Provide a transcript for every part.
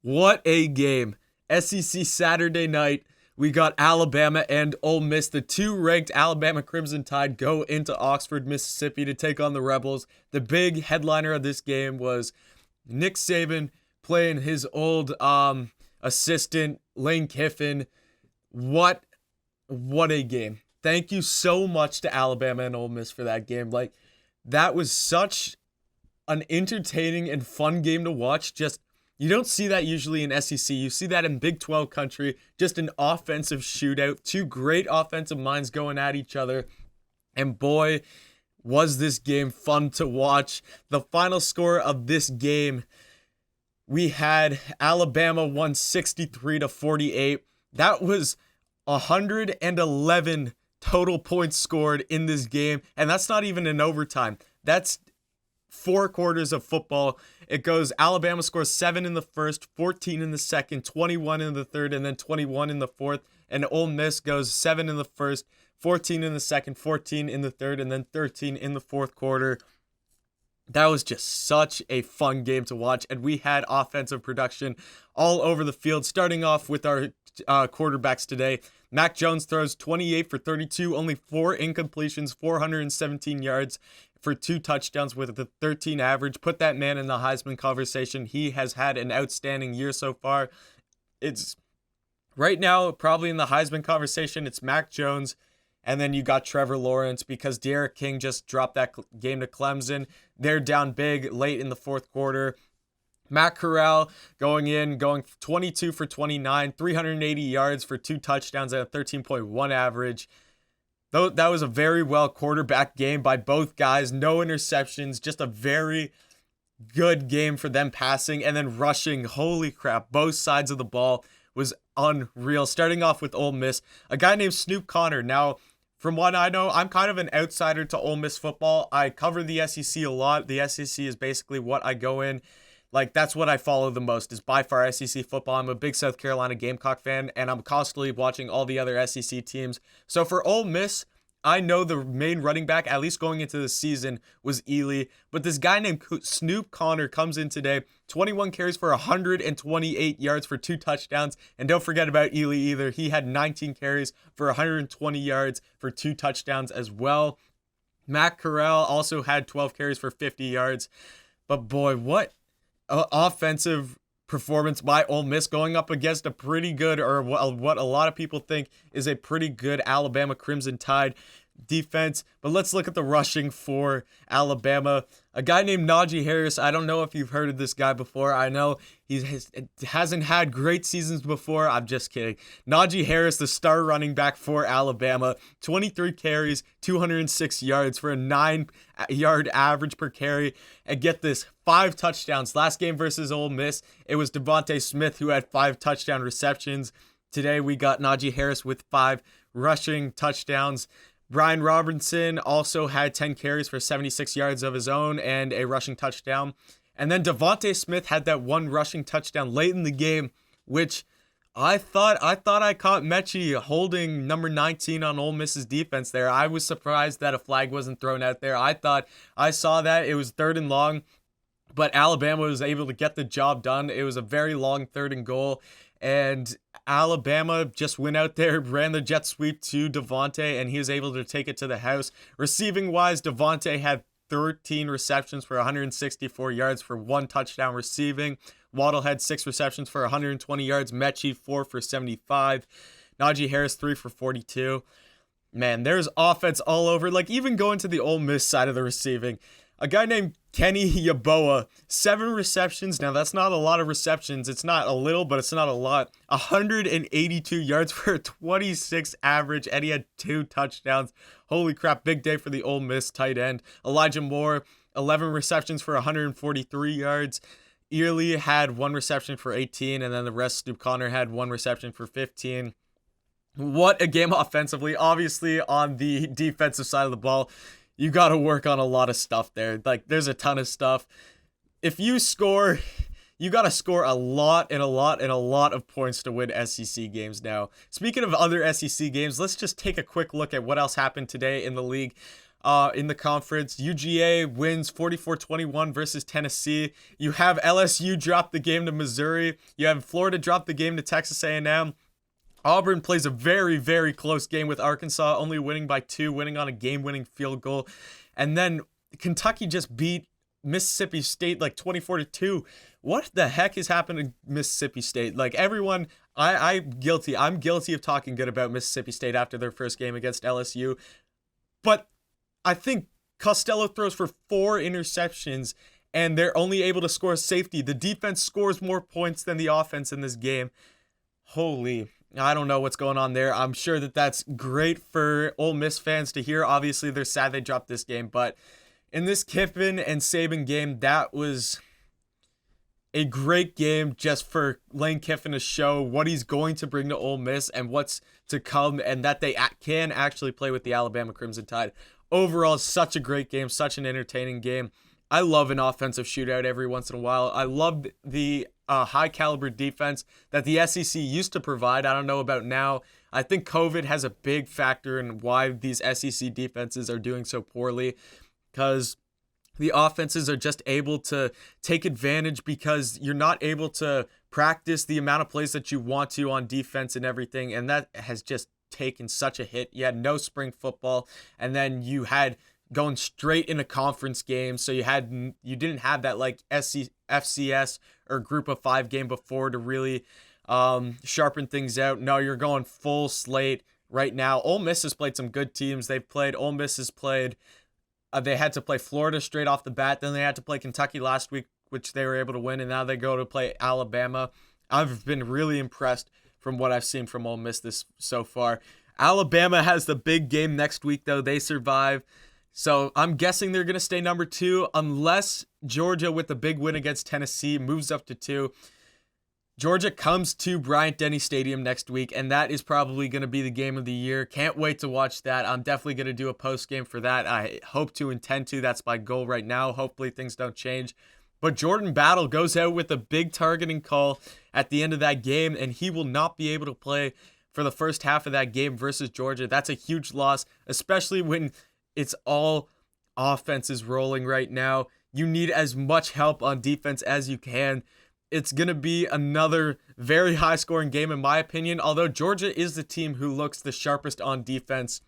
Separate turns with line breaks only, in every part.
What a game. SEC Saturday night. We got Alabama and Ole Miss. The two ranked Alabama Crimson Tide go into Oxford, Mississippi to take on the Rebels. The big headliner of this game was Nick Saban playing his old assistant, Lane Kiffin. What a game. Thank you so much to Alabama and Ole Miss for that game. That was such an entertaining and fun game to watch. You don't see that usually in SEC. You see that in Big 12 country. Just an offensive shootout. Two great offensive minds going at each other. And boy, was this game fun to watch. The final score of this game, we had Alabama won 63-48. That was 111 total points scored in this game. And that's not even in overtime. That's 4 quarters of football. It goes Alabama scores 7 in the first, 14 in the second, 21 in the third, and then 21 in the fourth. And Ole Miss goes 7 in the first, 14 in the second, 14 in the third, and then 13 in the fourth quarter. That was just such a fun game to watch. And we had offensive production all over the field, starting off with our quarterbacks today. Mac Jones throws 28 for 32, only 4 incompletions, 417 yards for 2 touchdowns with a 13 average. Put that man in the Heisman conversation. He has had an outstanding year so far. It's right now probably in the Heisman conversation. It's Mac Jones, and then you got Trevor Lawrence because Derek King just dropped that game to Clemson. They're down big late in the fourth quarter. Matt Corral going 22 for 29, 380 yards for 2 touchdowns at a 13.1 average. That was a very well quarterback game by both guys. No interceptions, just a very good game for them passing and then rushing. Holy crap, both sides of the ball was unreal. Starting off with Ole Miss, a guy named Snoop Connor. Now, from what I know, I'm kind of an outsider to Ole Miss football. I cover the SEC a lot. The SEC is basically what I go in. That's what I follow the most is by far SEC football. I'm a big South Carolina Gamecock fan, and I'm constantly watching all the other SEC teams. So for Ole Miss, I know the main running back, at least going into the season, was Ely. But this guy named Snoop Connor comes in today, 21 carries for 128 yards for 2 touchdowns. And don't forget about Ely either. He had 19 carries for 120 yards for 2 touchdowns as well. Matt Corral also had 12 carries for 50 yards. But boy, what offensive performance by Ole Miss going up against a pretty good, or what a lot of people think is a pretty good Alabama Crimson Tide defense. But let's look at the rushing for Alabama. A guy named Najee Harris. I don't know if you've heard of this guy before. I know he hasn't had great seasons before. I'm just kidding. Najee Harris, the star running back for Alabama, 23 carries, 206 yards for a 9-yard average per carry. And get this, 5 touchdowns. Last game versus Ole Miss, it was Devontae Smith who had 5 touchdown receptions. Today we got Najee Harris with 5 rushing touchdowns. Brian Robinson also had 10 carries for 76 yards of his own and a rushing touchdown. And then Devontae Smith had that 1 rushing touchdown late in the game, which I thought I caught Mechie holding number 19 on Ole Miss's defense there. I was surprised that a flag wasn't thrown out there. I thought I saw that it was 3rd and long, but Alabama was able to get the job done. It was a very long 3rd and goal. And Alabama just went out there, ran the jet sweep to Devontae, and he was able to take it to the house. Receiving-wise, Devontae had 13 receptions for 164 yards for 1 touchdown receiving. Waddle had 6 receptions for 120 yards. Mechie 4 for 75. Najee Harris 3 for 42. Man, there's offense all over. Even going to the Ole Miss side of the receiving. A guy named Kenny Yeboah, 7 receptions. Now, that's not a lot of receptions. It's not a little, but it's not a lot. 182 yards for a 26 average, and he had 2 touchdowns. Holy crap, big day for the Ole Miss tight end. Elijah Moore, 11 receptions for 143 yards. Early had 1 reception for 18, and then the rest, Snoop Connor had 1 reception for 15. What a game offensively. Obviously, on the defensive side of the ball, you got to work on a lot of stuff there. There's a ton of stuff. If you score, you got to score a lot of points to win SEC games now. Speaking of other SEC games, let's just take a quick look at what else happened today in the league. in the conference. UGA wins 44-21 versus Tennessee. You have LSU drop the game to Missouri. You have Florida drop the game to Texas A&M. Auburn plays a very, very close game with Arkansas, only winning by 2, winning on a game-winning field goal. And then Kentucky just beat Mississippi State like 24-2. What the heck is happening to Mississippi State? Like everyone, I'm guilty. I'm guilty of talking good about Mississippi State after their first game against LSU. But I think Costello throws for 4 interceptions and they're only able to score safety. The defense scores more points than the offense in this game. Holy, I don't know what's going on there. I'm sure that that's great for Ole Miss fans to hear. Obviously, they're sad they dropped this game, but in this Kiffin and Saban game, that was a great game just for Lane Kiffin to show what he's going to bring to Ole Miss and what's to come, and that they can actually play with the Alabama Crimson Tide. Overall, such a great game, such an entertaining game. I love an offensive shootout every once in a while. I love the high caliber defense that the SEC used to provide. I don't know about now. I think COVID has a big factor in why these SEC defenses are doing so poorly, because the offenses are just able to take advantage because you're not able to practice the amount of plays that you want to on defense and everything. And that has just taken such a hit. You had no spring football, and then you had going straight into conference games. So you didn't have that like FCS or group of 5 game before to really sharpen things out. No, you're going full slate right now. Ole Miss has played some good teams. Ole Miss has played, they had to play Florida straight off the bat. Then they had to play Kentucky last week, which they were able to win. And now they go to play Alabama. I've been really impressed from what I've seen from Ole Miss this so far. Alabama has the big game next week, though. They survive. So I'm guessing they're going to stay number 2 unless Georgia, with the big win against Tennessee, moves up to 2. Georgia comes to Bryant-Denny Stadium next week, and that is probably going to be the game of the year. Can't wait to watch that. I'm definitely going to do a post-game for that. I hope to intend to. That's my goal right now. Hopefully things don't change. But Jordan Battle goes out with a big targeting call at the end of that game, and he will not be able to play for the first half of that game versus Georgia. That's a huge loss, especially when it's all offenses rolling right now. You need as much help on defense as you can. It's going to be another very high-scoring game, in my opinion, although Georgia is the team who looks the sharpest on defense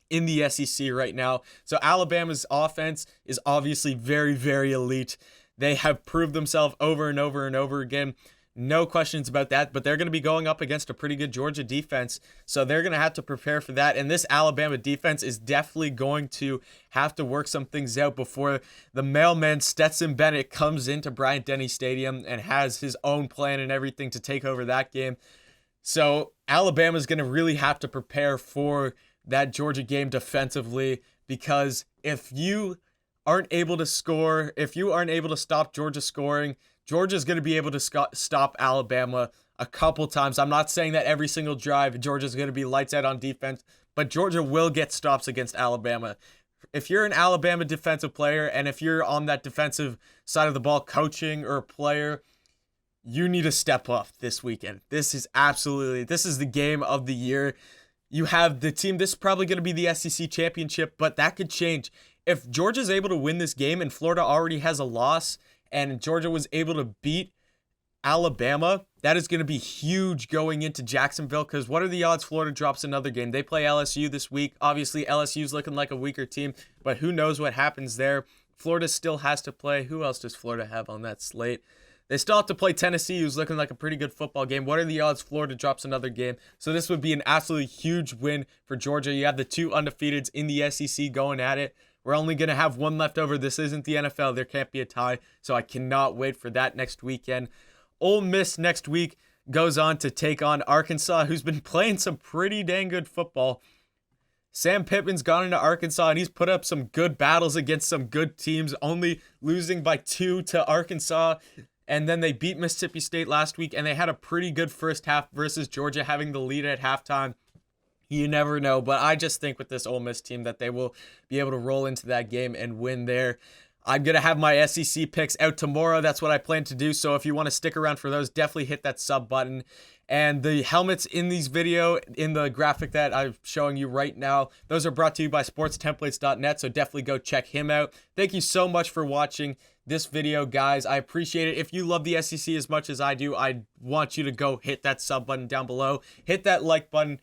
in the SEC right now. So Alabama's offense is obviously very, very elite. They have proved themselves over and over and over again. No questions about that, but they're going to be going up against a pretty good Georgia defense, so they're going to have to prepare for that. And this Alabama defense is definitely going to have to work some things out before the mailman Stetson Bennett comes into Bryant-Denny Stadium and has his own plan and everything to take over that game. So Alabama's going to really have to prepare for that Georgia game defensively, because if you aren't able to score, if you aren't able to stop Georgia scoring, Georgia's going to be able to stop Alabama a couple times. I'm not saying that every single drive Georgia's going to be lights out on defense, but Georgia will get stops against Alabama. If you're an Alabama defensive player, and if you're on that defensive side of the ball coaching or a player, you need to step up this weekend. This is the game of the year. You have the team, this is probably going to be the SEC championship, but that could change. If Georgia's able to win this game and Florida already has a loss, and Georgia was able to beat Alabama, that is going to be huge going into Jacksonville, because what are the odds Florida drops another game? They play LSU this week. Obviously, LSU's looking like a weaker team, but who knows what happens there. Florida still has to play. Who else does Florida have on that slate? They still have to play Tennessee, who's looking like a pretty good football game. What are the odds Florida drops another game? So this would be an absolutely huge win for Georgia. You have the 2 undefeateds in the SEC going at it. We're only going to have one left over. This isn't the NFL. There can't be a tie, so I cannot wait for that next weekend. Ole Miss next week goes on to take on Arkansas, who's been playing some pretty dang good football. Sam Pittman's gone into Arkansas, and he's put up some good battles against some good teams, only losing by 2 to Arkansas. And then they beat Mississippi State last week, and they had a pretty good first half versus Georgia, having the lead at halftime. You never know, but I just think with this Ole Miss team that they will be able to roll into that game and win there. I'm going to have my SEC picks out tomorrow. That's what I plan to do. So if you want to stick around for those, definitely hit that sub button. And the helmets in these video, in the graphic that I'm showing you right now, those are brought to you by sportstemplates.net. So definitely go check him out. Thank you so much for watching this video, guys. I appreciate it. If you love the SEC as much as I do, I want you to go hit that sub button down below. Hit that like button.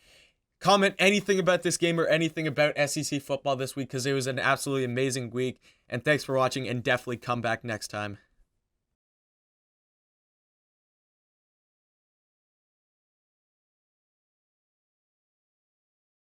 Comment anything about this game or anything about SEC football this week, because it was an absolutely amazing week. And thanks for watching, and definitely come back next time.